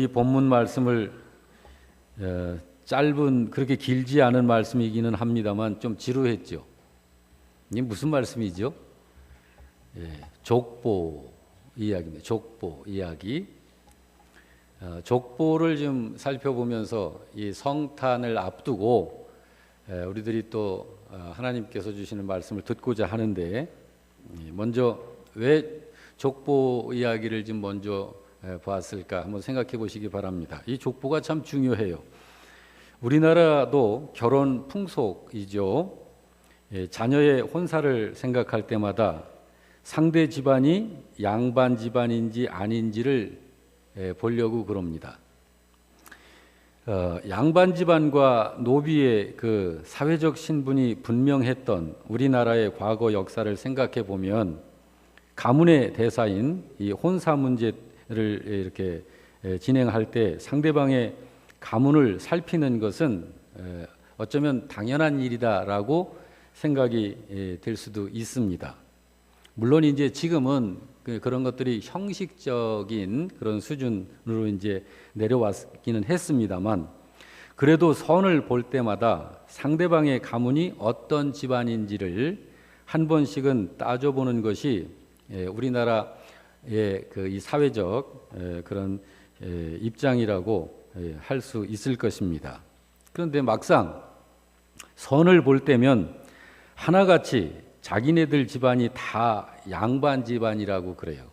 이 본문 말씀을 짧은 그렇게 길지 않은 말씀이기는 합니다만 좀 지루했죠. 이게 무슨 말씀이죠? 족보 이야기입니다. 족보 이야기. 족보를 좀 살펴보면서 이 성탄을 앞두고 우리들이 또 하나님께서 주시는 말씀을 듣고자 하는데, 먼저 왜 족보 이야기를 좀 먼저 보았을까 한번 생각해 보시기 바랍니다. 이 족보가 참 중요해요. 우리나라도 결혼 풍속이죠. 자녀의 혼사를 생각할 때마다 상대 집안이 양반 집안인지 아닌지를 보려고 그럽니다. 양반 집안과 노비의 그 사회적 신분이 분명했던 우리나라의 과거 역사를 생각해 보면 가문의 대사인 이 혼사 문제를 이렇게 진행할 때 상대방의 가문을 살피는 것은 어쩌면 당연한 일이다라고 생각이 될 수도 있습니다. 물론 이제 지금은 그런 것들이 형식적인 그런 수준으로 이제 내려왔기는 했습니다만, 그래도 선을 볼 때마다 상대방의 가문이 어떤 집안인지를 한 번씩은 따져보는 것이 우리나라의 이 사회적 그런 입장이라고 할 수 있을 것입니다. 그런데 막상 선을 볼 때면 하나같이 자기네들 집안이 다 양반 집안이라고 그래요.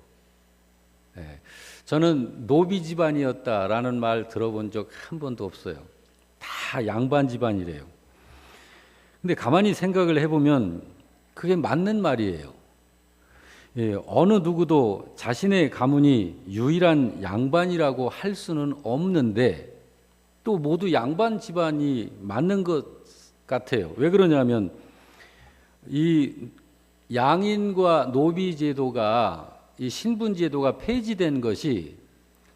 저는 노비 집안이었다라는 말 들어본 적 한 번도 없어요. 다 양반 집안이래요. 근데 가만히 생각을 해보면 그게 맞는 말이에요. 어느 누구도 자신의 가문이 유일한 양반이라고 할 수는 없는데 또 모두 양반 집안이 맞는 것 같아요. 왜 그러냐면 이 양인과 노비 제도가, 이 신분 제도가 폐지된 것이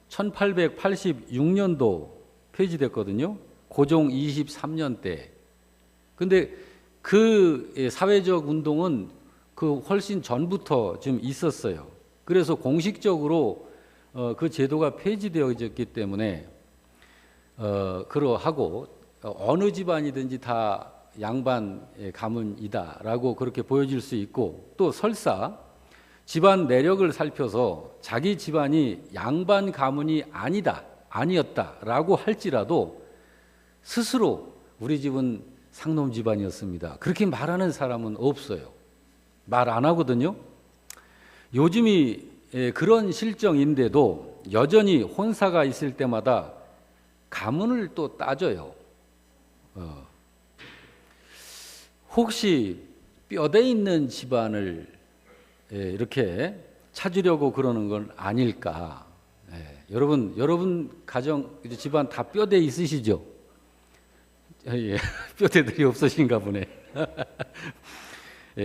1886년도 폐지됐거든요. 고종 23년 때. 근데 그 사회적 운동은 그 훨씬 전부터 좀 있었어요. 그래서 공식적으로 그 제도가 폐지되어졌기 때문에 그러하고 어느 집안이든지 다 양반 가문이다라고 그렇게 보여질 수 있고, 또 설사 집안 내력을 살펴서 자기 집안이 양반 가문이 아니었다라고 할지라도 스스로 우리 집은 상놈 집안이었습니다, 그렇게 말하는 사람은 없어요. 말 안 하거든요. 요즘이 그런 실정인데도 여전히 혼사가 있을 때마다 가문을 또 따져요. 혹시 뼈대 있는 집안을 이렇게 찾으려고 그러는 건 아닐까? 여러분 가정 집안 다 뼈대 있으시죠? 뼈대들이 없으신가 보네.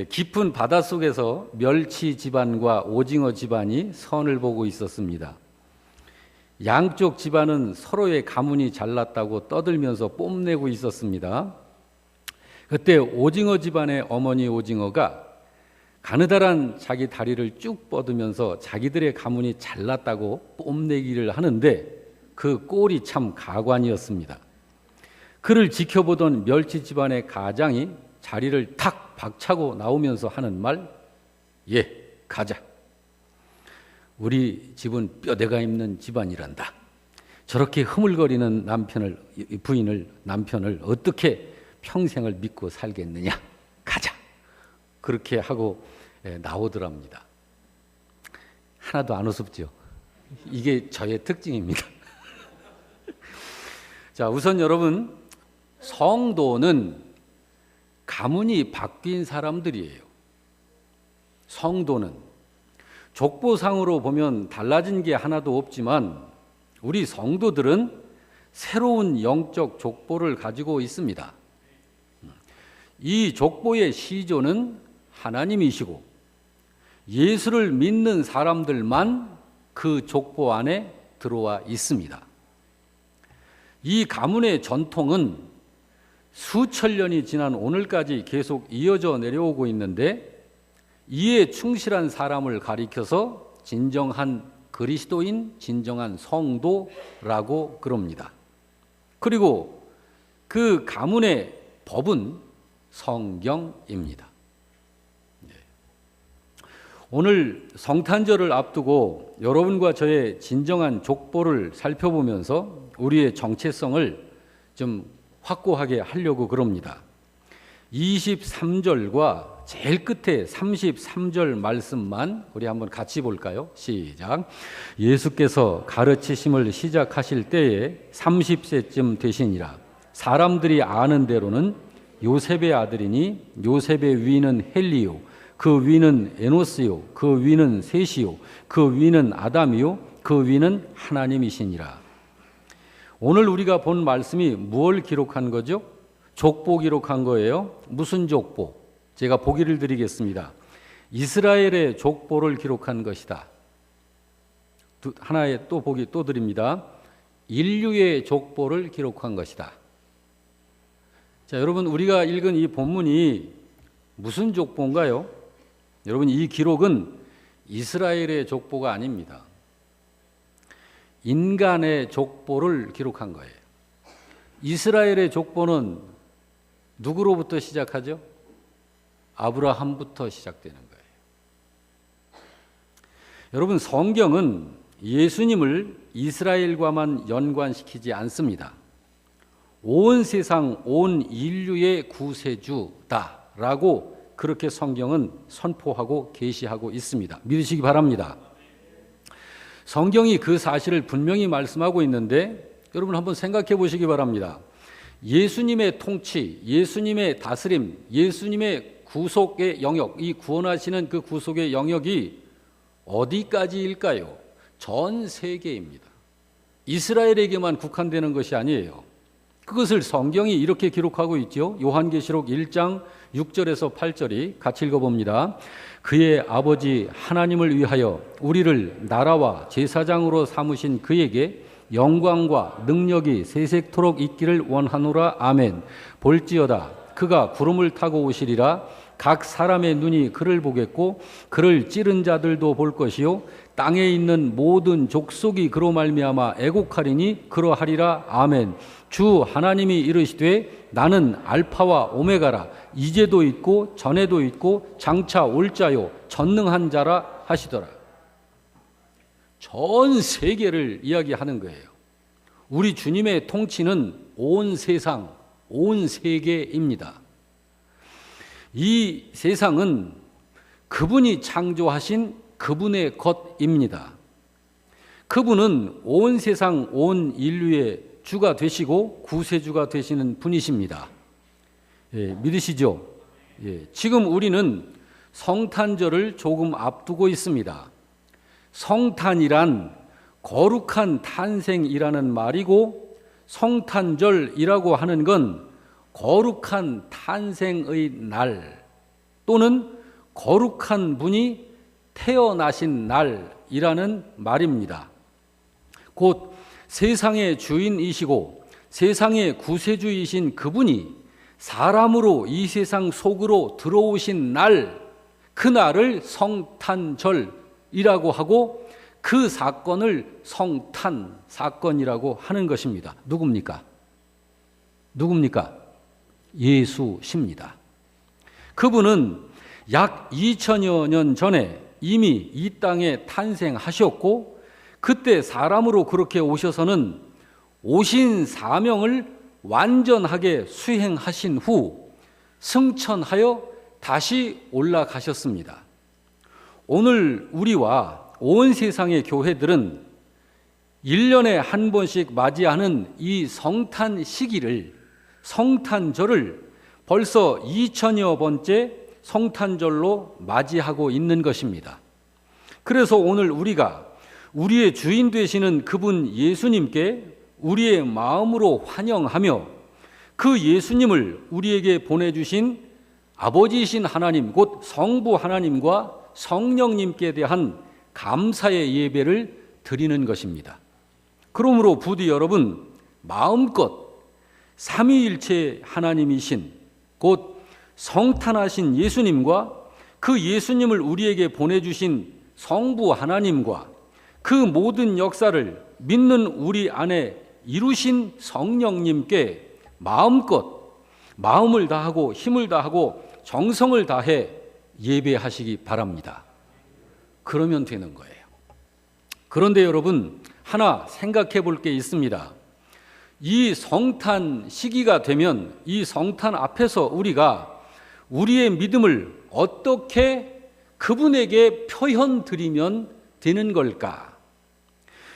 깊은 바닷속에서 멸치 집안과 오징어 집안이 선을 보고 있었습니다. 양쪽 집안은 서로의 가문이 잘났다고 떠들면서 뽐내고 있었습니다. 그때 오징어 집안의 어머니 오징어가 가느다란 자기 다리를 쭉 뻗으면서 자기들의 가문이 잘났다고 뽐내기를 하는데 그 꼴이 참 가관이었습니다. 그를 지켜보던 멸치 집안의 가장이 자리를 탁 박차고 나오면서 하는 말, 가자. 우리 집은 뼈대가 있는 집안이란다. 저렇게 흐물거리는 남편을 어떻게 평생을 믿고 살겠느냐. 가자. 그렇게 하고 나오더랍니다. 하나도 안 우습죠. 이게 저의 특징입니다. 자, 우선 여러분, 성도는 가문이 바뀐 사람들이에요. 성도는 족보상으로 보면 달라진 게 하나도 없지만 우리 성도들은 새로운 영적 족보를 가지고 있습니다. 이 족보의 시조는 하나님이시고 예수를 믿는 사람들만 그 족보 안에 들어와 있습니다. 이 가문의 전통은 수천 년이 지난 오늘까지 계속 이어져 내려오고 있는데, 이에 충실한 사람을 가리켜서 진정한 그리스도인 진정한 성도라고 그럽니다. 그리고 그 가문의 법은 성경입니다. 오늘 성탄절을 앞두고 여러분과 저의 진정한 족보를 살펴보면서 우리의 정체성을 좀 확고하게 하려고 그럽니다. 23절과 제일 끝에 33절 말씀만 우리 한번 같이 볼까요? 시작. 예수께서 가르치심을 시작하실 때에 30세쯤 되시니라. 사람들이 아는 대로는 요셉의 아들이니 요셉의 위는 헬리요, 그 위는 에노스요, 그 위는 셋이요, 그 위는 아담이요, 그 위는 하나님이시니라. 오늘 우리가 본 말씀이 무엇을 기록한 거죠? 족보 기록한 거예요. 무슨 족보? 제가 보기를 드리겠습니다. 이스라엘의 족보를 기록한 것이다. 하나의 또 보기 또 드립니다. 인류의 족보를 기록한 것이다. 자, 여러분 우리가 읽은 이 본문이 무슨 족보인가요? 여러분 이 기록은 이스라엘의 족보가 아닙니다. 인간의 족보를 기록한 거예요. 이스라엘의 족보는 누구로부터 시작하죠? 아브라함부터 시작되는 거예요. 여러분 성경은 예수님을 이스라엘과만 연관시키지 않습니다. 온 세상 온 인류의 구세주다라고 그렇게 성경은 선포하고 계시하고 있습니다. 믿으시기 바랍니다. 성경이 그 사실을 분명히 말씀하고 있는데 여러분 한번 생각해 보시기 바랍니다. 예수님의 통치, 예수님의 다스림, 예수님의 구속의 영역, 이 구원하시는 그 구속의 영역이 어디까지일까요? 전 세계입니다. 이스라엘에게만 국한되는 것이 아니에요. 그것을 성경이 이렇게 기록하고 있죠. 요한계시록 1장 6절에서 8절이 같이 읽어봅니다. 그의 아버지 하나님을 위하여 우리를 나라와 제사장으로 삼으신 그에게 영광과 능력이 세세토록 있기를 원하노라. 아멘. 볼지어다 그가 구름을 타고 오시리라. 각 사람의 눈이 그를 보겠고 그를 찌른 자들도 볼 것이요 땅에 있는 모든 족속이 그로 말미암아 애곡하리니 그러하리라. 아멘. 주 하나님이 이르시되 나는 알파와 오메가라. 이제도 있고 전에도 있고 장차 올 자요 전능한 자라 하시더라. 전 세계를 이야기하는 거예요. 우리 주님의 통치는 온 세상, 온 세계입니다. 이 세상은 그분이 창조하신 그분의 것입니다. 그분은 온 세상, 온 인류의 주가 되시고 구세주가 되시는 분이십니다. 예, 믿으시죠? 예, 지금 우리는 성탄절을 조금 앞두고 있습니다. 성탄이란 거룩한 탄생이라는 말이고 성탄절이라고 하는 건 거룩한 탄생의 날 또는 거룩한 분이 태어나신 날이라는 말입니다. 곧 세상의 주인이시고 세상의 구세주이신 그분이 사람으로 이 세상 속으로 들어오신 날, 그 날을 성탄절이라고 하고 그 사건을 성탄 사건이라고 하는 것입니다. 누굽니까? 예수십니다. 그분은 약 2000여 년 전에 이미 이 땅에 탄생하셨고 그때 사람으로 그렇게 오셔서는 오신 사명을 완전하게 수행하신 후 승천하여 다시 올라가셨습니다. 오늘 우리와 온 세상의 교회들은 1년에 한 번씩 맞이하는 이 성탄 시기를, 성탄절을 벌써 2000여 번째 성탄절로 맞이하고 있는 것입니다. 그래서 오늘 우리가 우리의 주인 되시는 그분 예수님께 우리의 마음으로 환영하며 그 예수님을 우리에게 보내주신 아버지이신 하나님, 곧 성부 하나님과 성령님께 대한 감사의 예배를 드리는 것입니다. 그러므로 부디 여러분 마음껏 삼위일체 하나님이신 곧 성탄하신 예수님과 그 예수님을 우리에게 보내주신 성부 하나님과 그 모든 역사를 믿는 우리 안에 이루신 성령님께 마음껏 마음을 다하고 힘을 다하고 정성을 다해 예배하시기 바랍니다. 그러면 되는 거예요. 그런데 여러분, 하나 생각해 볼 게 있습니다. 이 성탄 시기가 되면 이 성탄 앞에서 우리가 우리의 믿음을 어떻게 그분에게 표현드리면 되는 걸까?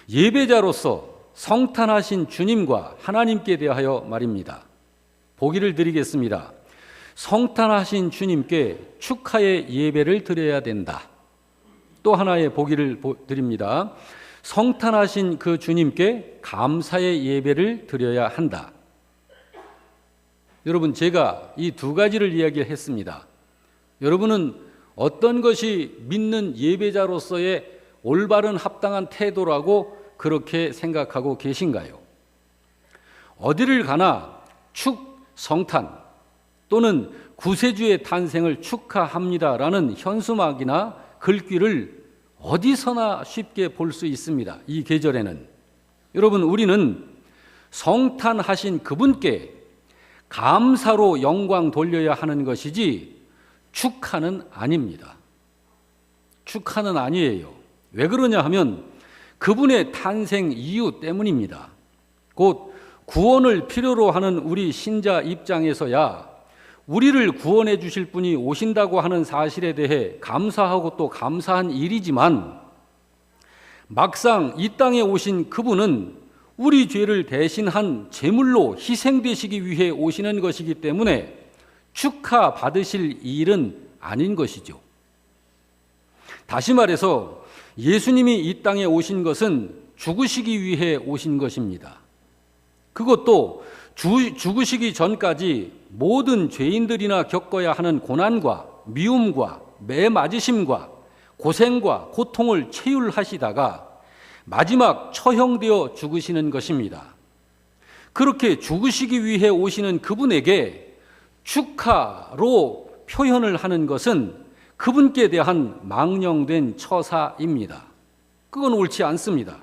예배자로서 성탄하신 주님과 하나님께 대하여 말입니다. 보기를 드리겠습니다. 성탄하신 주님께 축하의 예배를 드려야 된다. 또 하나의 보기를 드립니다. 성탄하신 그 주님께 감사의 예배를 드려야 한다. 여러분, 제가 이 두 가지를 이야기를 했습니다. 여러분은 어떤 것이 믿는 예배자로서의 올바른 합당한 태도라고 그렇게 생각하고 계신가요? 어디를 가나 성탄 또는 구세주의 탄생을 축하합니다라는 현수막이나 글귀를 어디서나 쉽게 볼 수 있습니다. 이 계절에는. 여러분, 우리는 성탄하신 그분께 감사로 영광 돌려야 하는 것이지 축하는 아닙니다. 축하는 아니에요. 왜 그러냐 하면 그분의 탄생 이유 때문입니다. 곧 구원을 필요로 하는 우리 신자 입장에서야 우리를 구원해 주실 분이 오신다고 하는 사실에 대해 감사하고 또 감사한 일이지만, 막상 이 땅에 오신 그분은 우리 죄를 대신한 제물로 희생되시기 위해 오시는 것이기 때문에 축하받으실 일은 아닌 것이죠. 다시 말해서 예수님이 이 땅에 오신 것은 죽으시기 위해 오신 것입니다. 그것도 죽으시기 전까지 모든 죄인들이나 겪어야 하는 고난과 미움과 매맞으심과 고생과 고통을 체휼하시다가 마지막 처형되어 죽으시는 것입니다. 그렇게 죽으시기 위해 오시는 그분에게 축하로 표현을 하는 것은 그분께 대한 망령된 처사입니다. 그건 옳지 않습니다.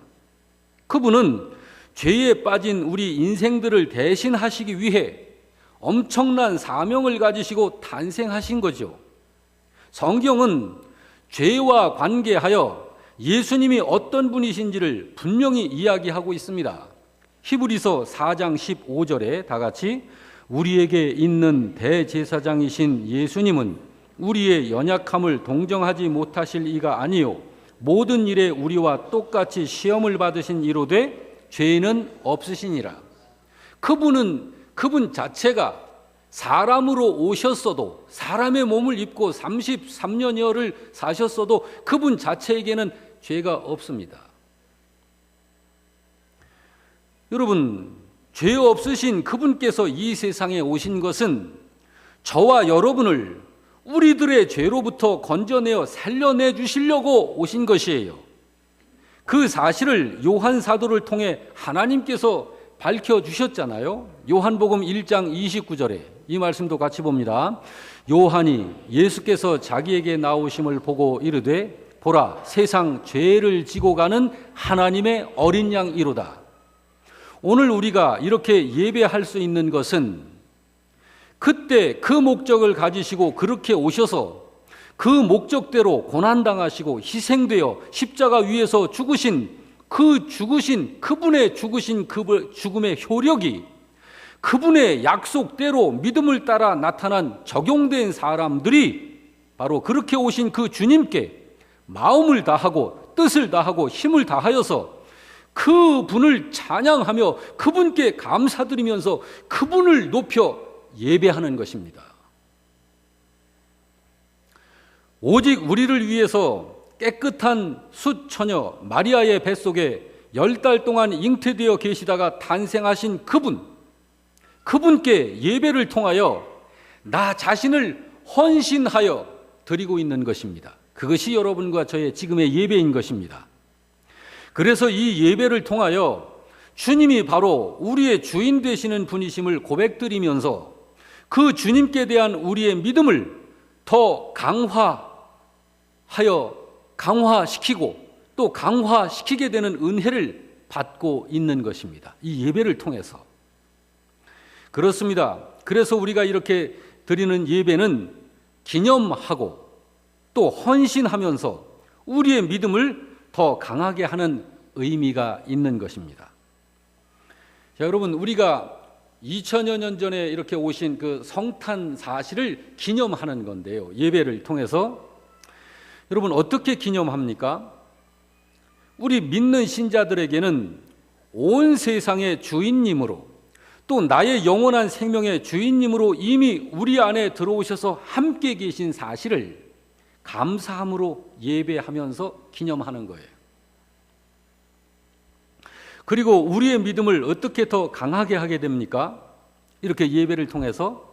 그분은 죄에 빠진 우리 인생들을 대신하시기 위해 엄청난 사명을 가지시고 탄생하신 거죠. 성경은 죄와 관계하여 예수님이 어떤 분이신지를 분명히 이야기하고 있습니다. 히브리서 4장 15절에 다 같이 우리에게 있는 대제사장이신 예수님은 우리의 연약함을 동정하지 못하실 이가 아니요 모든 일에 우리와 똑같이 시험을 받으신 이로되 죄는 없으시니라. 그분 자체가 사람으로 오셨어도, 사람의 몸을 입고 33년여를 사셨어도 그분 자체에게는 죄가 없습니다. 여러분, 죄 없으신 그분께서 이 세상에 오신 것은 저와 여러분을 우리들의 죄로부터 건져내어 살려내 주시려고 오신 것이에요. 그 사실을 요한 사도를 통해 하나님께서 밝혀주셨잖아요. 요한복음 1장 29절에 이 말씀도 같이 봅니다. 요한이 예수께서 자기에게 나오심을 보고 이르되 보라, 세상 죄를 지고 가는 하나님의 어린 양이로다. 오늘 우리가 이렇게 예배할 수 있는 것은 그때 그 목적을 가지시고 그렇게 오셔서 그 목적대로 고난당하시고 희생되어 십자가 위에서 그분의 죽으신 그 죽음의 효력이 그분의 약속대로 믿음을 따라 나타난 적용된 사람들이 바로 그렇게 오신 그 주님께 마음을 다하고 뜻을 다하고 힘을 다하여서 그분을 찬양하며 그분께 감사드리면서 그분을 높여 예배하는 것입니다. 오직 우리를 위해서 깨끗한 숫처녀 마리아의 뱃속에 10달 동안 잉태되어 계시다가 탄생하신 그분께 예배를 통하여 나 자신을 헌신하여 드리고 있는 것입니다. 그것이 여러분과 저의 지금의 예배인 것입니다. 그래서 이 예배를 통하여 주님이 바로 우리의 주인 되시는 분이심을 고백드리면서 그 주님께 대한 우리의 믿음을 더 강화시키고 또 강화시키게 되는 은혜를 받고 있는 것입니다. 이 예배를 통해서. 그렇습니다. 그래서 우리가 이렇게 드리는 예배는 기념하고 또 헌신하면서 우리의 믿음을 더 강하게 하는 의미가 있는 것입니다. 자, 여러분, 우리가 2000여 년 전에 이렇게 오신 그 성탄 사실을 기념하는 건데요. 예배를 통해서. 여러분, 어떻게 기념합니까? 우리 믿는 신자들에게는 온 세상의 주인님으로 또 나의 영원한 생명의 주인님으로 이미 우리 안에 들어오셔서 함께 계신 사실을 감사함으로 예배하면서 기념하는 거예요. 그리고 우리의 믿음을 어떻게 더 강하게 하게 됩니까? 이렇게 예배를 통해서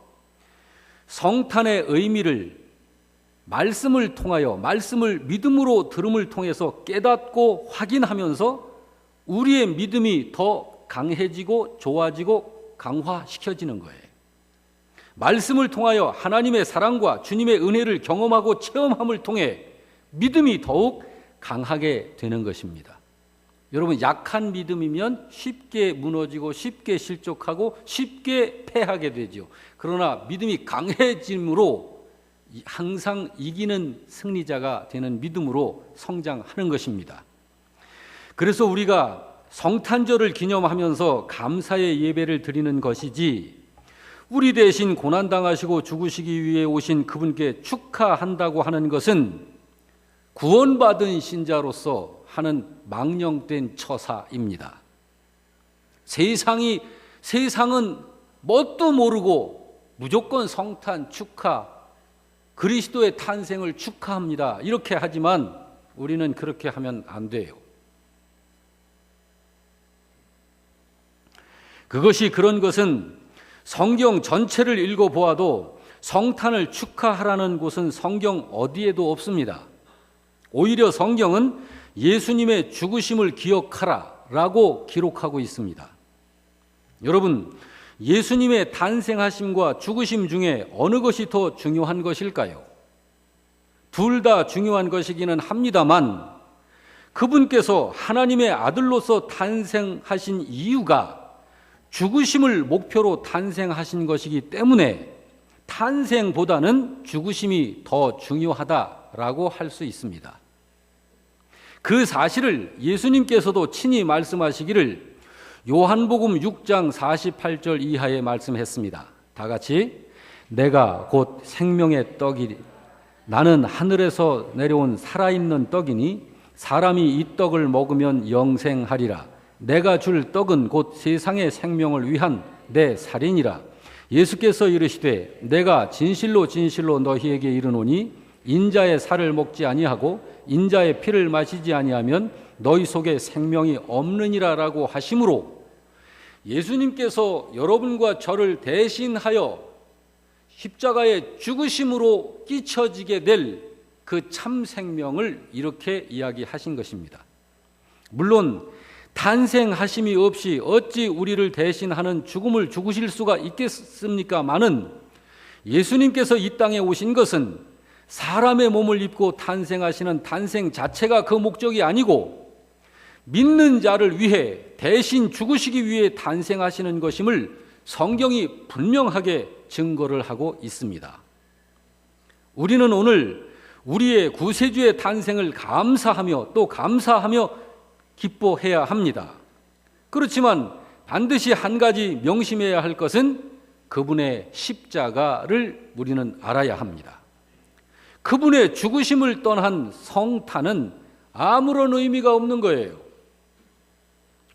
성탄의 의미를 말씀을 통하여, 말씀을 믿음으로 들음을 통해서 깨닫고 확인하면서 우리의 믿음이 더 강해지고 좋아지고 강화시켜지는 거예요. 말씀을 통하여 하나님의 사랑과 주님의 은혜를 경험하고 체험함을 통해 믿음이 더욱 강하게 되는 것입니다. 여러분, 약한 믿음이면 쉽게 무너지고 쉽게 실족하고 쉽게 패하게 되죠. 그러나 믿음이 강해짐으로 항상 이기는 승리자가 되는 믿음으로 성장하는 것입니다. 그래서 우리가 성탄절을 기념하면서 감사의 예배를 드리는 것이지, 우리 대신 고난당하시고 죽으시기 위해 오신 그분께 축하한다고 하는 것은 구원받은 신자로서 하는 망령된 처사입니다. 세상은 뭣도 모르고 무조건 성탄 축하, 그리스도의 탄생을 축하합니다. 이렇게 하지만 우리는 그렇게 하면 안 돼요. 그런 것은 성경 전체를 읽어보아도 성탄을 축하하라는 곳은 성경 어디에도 없습니다. 오히려 성경은 예수님의 죽으심을 기억하라라고 기록하고 있습니다. 여러분, 예수님의 탄생하심과 죽으심 중에 어느 것이 더 중요한 것일까요? 둘 다 중요한 것이기는 합니다만, 그분께서 하나님의 아들로서 탄생하신 이유가 죽으심을 목표로 탄생하신 것이기 때문에 탄생보다는 죽으심이 더 중요하다라고 할 수 있습니다. 그 사실을 예수님께서도 친히 말씀하시기를 요한복음 6장 48절 이하에 말씀했습니다. 다 같이, 내가 곧 생명의 떡이니 나는 하늘에서 내려온 살아있는 떡이니 사람이 이 떡을 먹으면 영생하리라. 내가 줄 떡은 곧 세상의 생명을 위한 내 살이니라. 예수께서 이르시되 내가 진실로 진실로 너희에게 이르노니 인자의 살을 먹지 아니하고 인자의 피를 마시지 아니하면 너희 속에 생명이 없느니라라고 하심으로, 예수님께서 여러분과 저를 대신하여 십자가의 죽으심으로 끼쳐지게 될 그 참 생명을 이렇게 이야기하신 것입니다. 물론 탄생하심이 없이 어찌 우리를 대신하는 죽음을 죽으실 수가 있겠습니까마는, 예수님께서 이 땅에 오신 것은 사람의 몸을 입고 탄생하시는 탄생 자체가 그 목적이 아니고 믿는 자를 위해 대신 죽으시기 위해 탄생하시는 것임을 성경이 분명하게 증거를 하고 있습니다. 우리는 오늘 우리의 구세주의 탄생을 감사하며 또 감사하며 기뻐해야 합니다. 그렇지만 반드시 한 가지 명심해야 할 것은 그분의 십자가를 우리는 알아야 합니다. 그분의 죽으심을 떠난 성탄은 아무런 의미가 없는 거예요.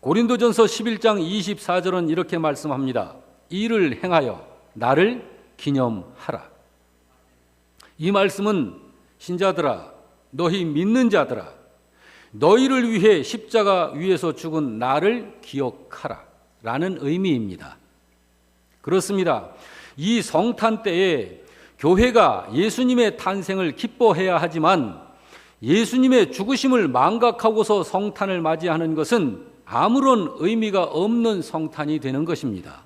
고린도전서 11장 24절은 이렇게 말씀합니다. 이를 행하여 나를 기념하라. 이 말씀은 신자들아, 너희 믿는 자들아, 너희를 위해 십자가 위에서 죽은 나를 기억하라 라는 의미입니다. 그렇습니다. 이 성탄 때에 교회가 예수님의 탄생을 기뻐해야 하지만 예수님의 죽으심을 망각하고서 성탄을 맞이하는 것은 아무런 의미가 없는 성탄이 되는 것입니다.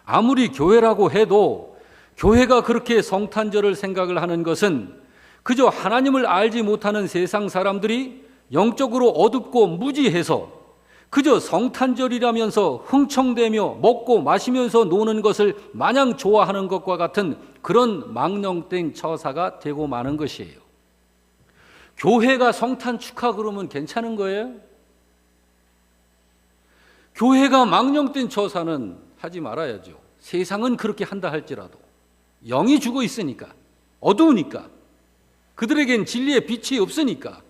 아무리 교회라고 해도 교회가 그렇게 성탄절을 생각을 하는 것은 그저 하나님을 알지 못하는 세상 사람들이 영적으로 어둡고 무지해서 그저 성탄절이라면서 흥청대며 먹고 마시면서 노는 것을 마냥 좋아하는 것과 같은 그런 망령된 처사가 되고 마는 것이에요. 교회가 성탄 축하 그러면 괜찮은 거예요? 교회가 망령된 처사는 하지 말아야죠. 세상은 그렇게 한다 할지라도 영이 죽어 있으니까, 어두우니까, 그들에겐 진리의 빛이 없으니까.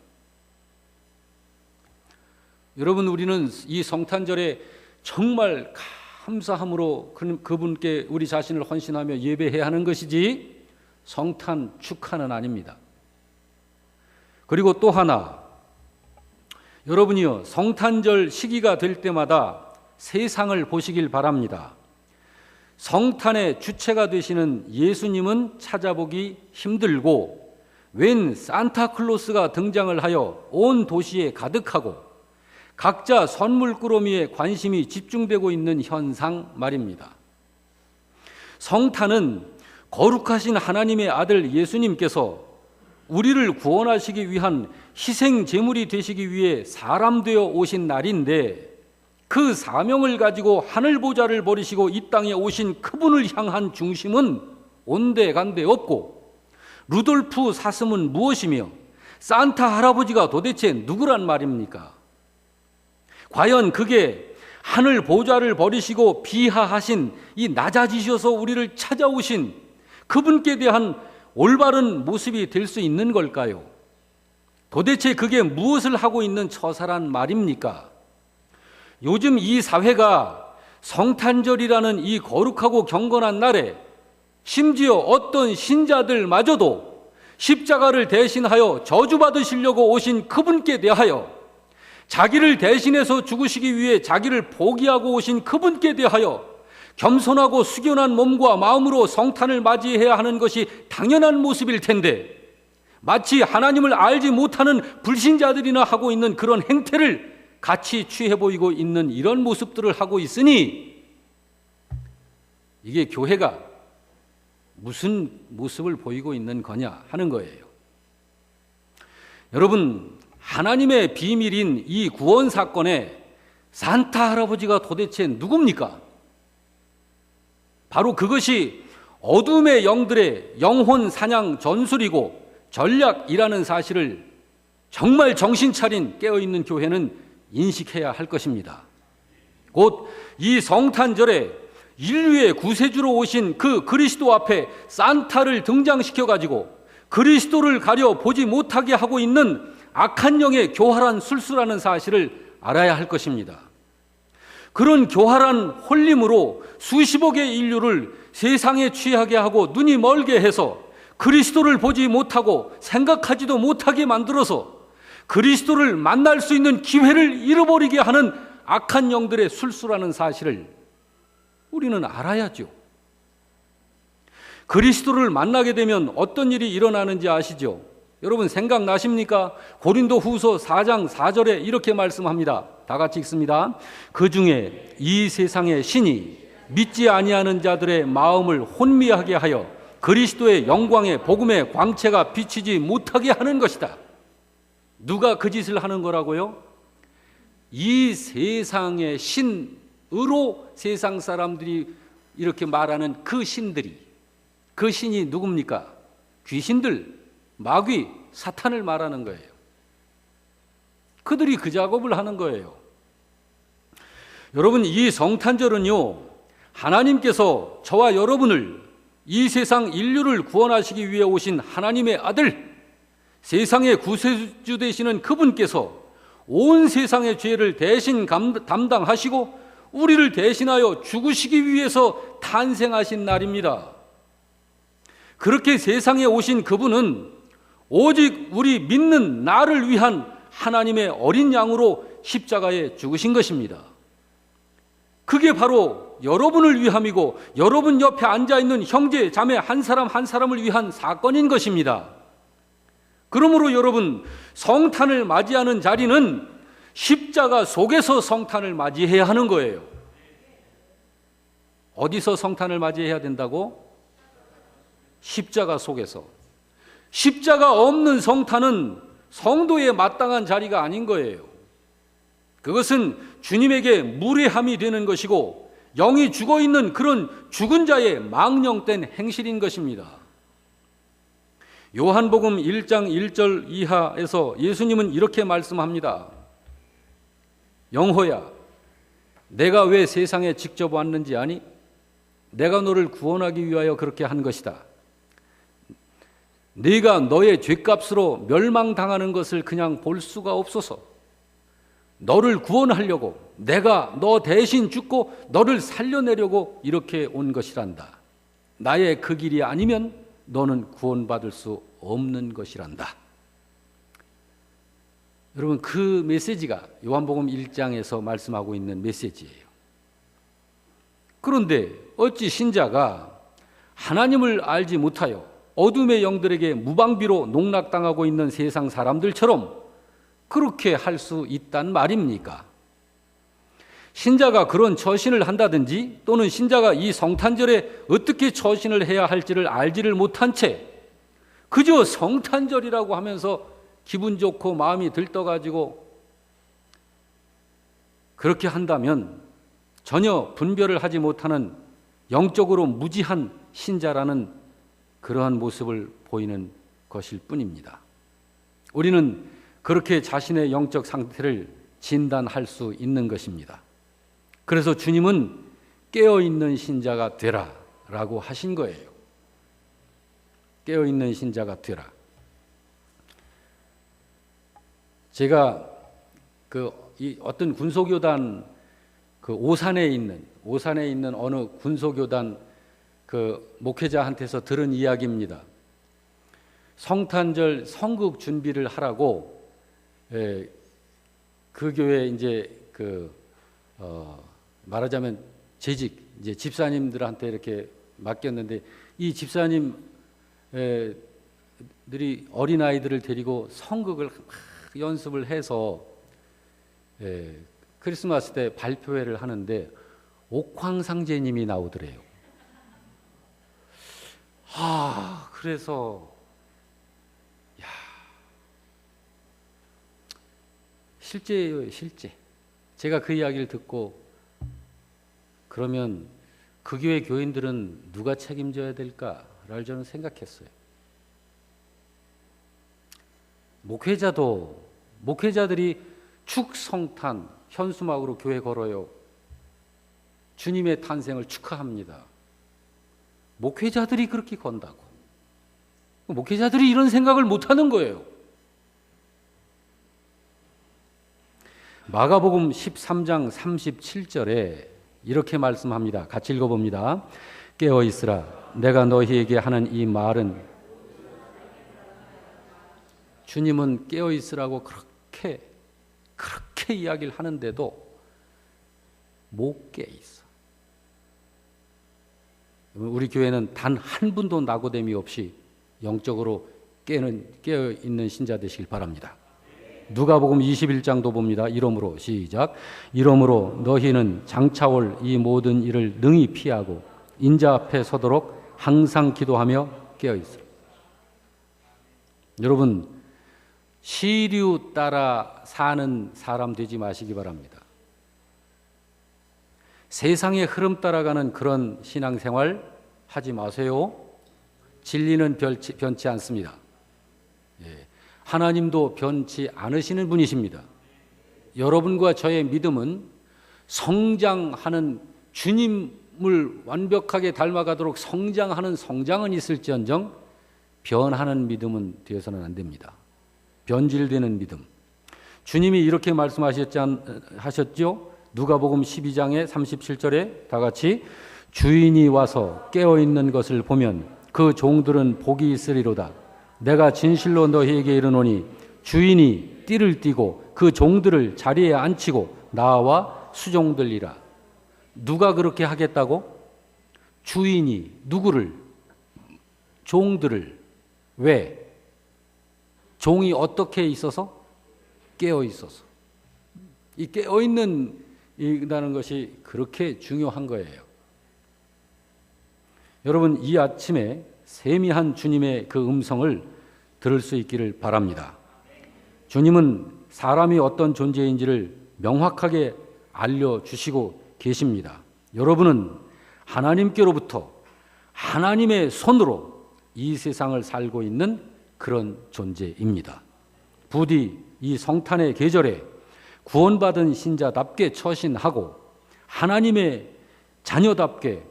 여러분, 우리는 이 성탄절에 정말 감사함으로 그분께 우리 자신을 헌신하며 예배해야 하는 것이지 성탄 축하는 아닙니다. 그리고 또 하나, 여러분이요, 성탄절 시기가 될 때마다 세상을 보시길 바랍니다. 성탄의 주체가 되시는 예수님은 찾아보기 힘들고 웬 산타클로스가 등장을 하여 온 도시에 가득하고 각자 선물꾸러미에 관심이 집중되고 있는 현상 말입니다. 성탄은 거룩하신 하나님의 아들 예수님께서 우리를 구원하시기 위한 희생 제물이 되시기 위해 사람 되어 오신 날인데, 그 사명을 가지고 하늘 보좌를 버리시고 이 땅에 오신 그분을 향한 중심은 온데간데 없고, 루돌프 사슴은 무엇이며 산타 할아버지가 도대체 누구란 말입니까? 과연 그게 하늘 보좌를 버리시고 비하하신 이 낮아지셔서 우리를 찾아오신 그분께 대한 올바른 모습이 될 수 있는 걸까요? 도대체 그게 무엇을 하고 있는 처사란 말입니까? 요즘 이 사회가 성탄절이라는 이 거룩하고 경건한 날에 심지어 어떤 신자들마저도 십자가를 대신하여 저주받으시려고 오신 그분께 대하여, 자기를 대신해서 죽으시기 위해 자기를 포기하고 오신 그분께 대하여 겸손하고 숙연한 몸과 마음으로 성탄을 맞이해야 하는 것이 당연한 모습일 텐데, 마치 하나님을 알지 못하는 불신자들이나 하고 있는 그런 행태를 같이 취해 보이고 있는 이런 모습들을 하고 있으니, 이게 교회가 무슨 모습을 보이고 있는 거냐 하는 거예요. 여러분, 하나님의 비밀인 이 구원 사건에 산타 할아버지가 도대체 누굽니까? 바로 그것이 어둠의 영들의 영혼 사냥 전술이고 전략이라는 사실을 정말 정신 차린 깨어있는 교회는 인식해야 할 것입니다. 곧 이 성탄절에 인류의 구세주로 오신 그 그리스도 앞에 산타를 등장시켜가지고 그리스도를 가려 보지 못하게 하고 있는 악한 영의 교활한 술수라는 사실을 알아야 할 것입니다. 그런 교활한 홀림으로 수십억의 인류를 세상에 취하게 하고 눈이 멀게 해서 그리스도를 보지 못하고 생각하지도 못하게 만들어서 그리스도를 만날 수 있는 기회를 잃어버리게 하는 악한 영들의 술수라는 사실을 우리는 알아야죠. 그리스도를 만나게 되면 어떤 일이 일어나는지 아시죠? 여러분 생각나십니까? 고린도 후서 4장 4절에 이렇게 말씀합니다. 다 같이 읽습니다. 그 중에 이 세상의 신이 믿지 아니하는 자들의 마음을 혼미하게 하여 그리스도의 영광의 복음의 광채가 비치지 못하게 하는 것이다. 누가 그 짓을 하는 거라고요? 이 세상의 신으로 세상 사람들이 이렇게 말하는 그 신들이, 그 신이 누굽니까? 귀신들, 마귀, 사탄을 말하는 거예요. 그들이 그 작업을 하는 거예요. 여러분, 이 성탄절은요, 하나님께서 저와 여러분을, 이 세상 인류를 구원하시기 위해 오신 하나님의 아들, 세상의 구세주 되시는 그분께서 온 세상의 죄를 대신 담당하시고 우리를 대신하여 죽으시기 위해서 탄생하신 날입니다. 그렇게 세상에 오신 그분은 오직 우리 믿는 나를 위한 하나님의 어린 양으로 십자가에 죽으신 것입니다. 그게 바로 여러분을 위함이고 여러분 옆에 앉아있는 형제, 자매 한 사람 한 사람을 위한 사건인 것입니다. 그러므로 여러분, 성탄을 맞이하는 자리는 십자가 속에서 성탄을 맞이해야 하는 거예요. 어디서 성탄을 맞이해야 된다고? 십자가 속에서. 십자가 없는 성탄은 성도의 마땅한 자리가 아닌 거예요. 그것은 주님에게 무례함이 되는 것이고 영이 죽어있는 그런 죽은 자의 망령된 행실인 것입니다. 요한복음 1장 1절 이하에서 예수님은 이렇게 말씀합니다. 영호야, 내가 왜 세상에 직접 왔는지 아니? 내가 너를 구원하기 위하여 그렇게 한 것이다. 네가 너의 죄값으로 멸망당하는 것을 그냥 볼 수가 없어서 너를 구원하려고 내가 너 대신 죽고 너를 살려내려고 이렇게 온 것이란다. 나의 그 길이 아니면 너는 구원받을 수 없는 것이란다. 여러분, 그 메시지가 요한복음 1장에서 말씀하고 있는 메시지예요. 그런데 어찌 신자가 하나님을 알지 못하여 어둠의 영들에게 무방비로 농락당하고 있는 세상 사람들처럼 그렇게 할 수 있단 말입니까? 신자가 그런 처신을 한다든지 또는 신자가 이 성탄절에 어떻게 처신을 해야 할지를 알지를 못한 채 그저 성탄절이라고 하면서 기분 좋고 마음이 들떠가지고 그렇게 한다면 전혀 분별을 하지 못하는 영적으로 무지한 신자라는 그러한 모습을 보이는 것일 뿐입니다. 우리는 그렇게 자신의 영적 상태를 진단할 수 있는 것입니다. 그래서 주님은 깨어있는 신자가 되라 라고 하신 거예요. 깨어있는 신자가 되라. 제가 어떤 군소교단 오산에 있는 어느 군소교단 목회자한테서 들은 이야기입니다. 성탄절 성극 준비를 하라고 그 교회 이제 말하자면 재직 이제 집사님들한테 이렇게 맡겼는데 이 집사님들이 어린 아이들을 데리고 성극을 막 연습을 해서 크리스마스 때 발표회를 하는데 옥황상제님이 나오더래요. 그래서 실제예요, 실제. 제가 그 이야기를 듣고 그러면 그 교회 교인들은 누가 책임져야 될까를 저는 생각했어요. 목회자들이 축성탄 현수막으로 교회 걸어요. 주님의 탄생을 축하합니다. 목회자들이 그렇게 건다고. 목회자들이 이런 생각을 못하는 거예요. 마가복음 13장 37절에 이렇게 말씀합니다. 같이 읽어봅니다. 깨어 있으라. 내가 너희에게 하는 이 말은, 주님은 깨어 있으라고 그렇게 이야기를 하는데도 못 깨 있어. 우리 교회는 단 한 분도 낙오됨이 없이 영적으로 깨어 있는 신자 되시길 바랍니다. 누가복음 21장도 봅니다. 이러므로 시작. 이러므로 너희는 장차올 이 모든 일을 능히 피하고 인자 앞에 서도록 항상 기도하며 깨어 있으라. 여러분, 시류 따라 사는 사람 되지 마시기 바랍니다. 세상의 흐름 따라가는 그런 신앙생활 하지 마세요. 진리는 변치 않습니다. 하나님도 변치 않으시는 분이십니다. 여러분과 저의 믿음은 성장하는, 주님을 완벽하게 닮아가도록 성장하는 성장은 있을지언정 변하는 믿음은 되어서는 안 됩니다. 변질되는 믿음. 주님이 이렇게 말씀하셨죠? 누가복음 12장의 37절에 다 같이, 주인이 와서 깨어있는 것을 보면 그 종들은 복이 있으리로다. 내가 진실로 너희에게 이르노니 주인이 띠를 띠고 그 종들을 자리에 앉히고 나와 수종들리라. 누가 그렇게 하겠다고? 주인이 누구를? 종들을. 왜? 종이 어떻게 있어서? 깨어 있어서. 이 깨어 있는다는 것이 그렇게 중요한 거예요. 여러분, 이 아침에 세미한 주님의 그 음성을 들을 수 있기를 바랍니다. 주님은 사람이 어떤 존재인지를 명확하게 알려주시고 계십니다. 여러분은 하나님께로부터 하나님의 손으로 이 세상을 살고 있는 그런 존재입니다. 부디 이 성탄의 계절에 구원받은 신자답게 처신하고 하나님의 자녀답게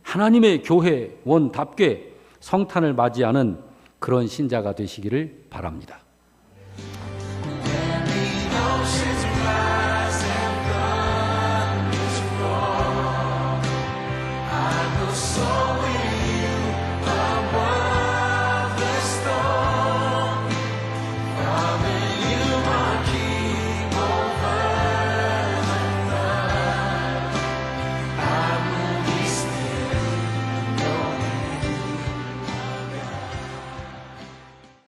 하나님의 교회원답게 성탄을 맞이하는 그런 신자가 되시기를 바랍니다.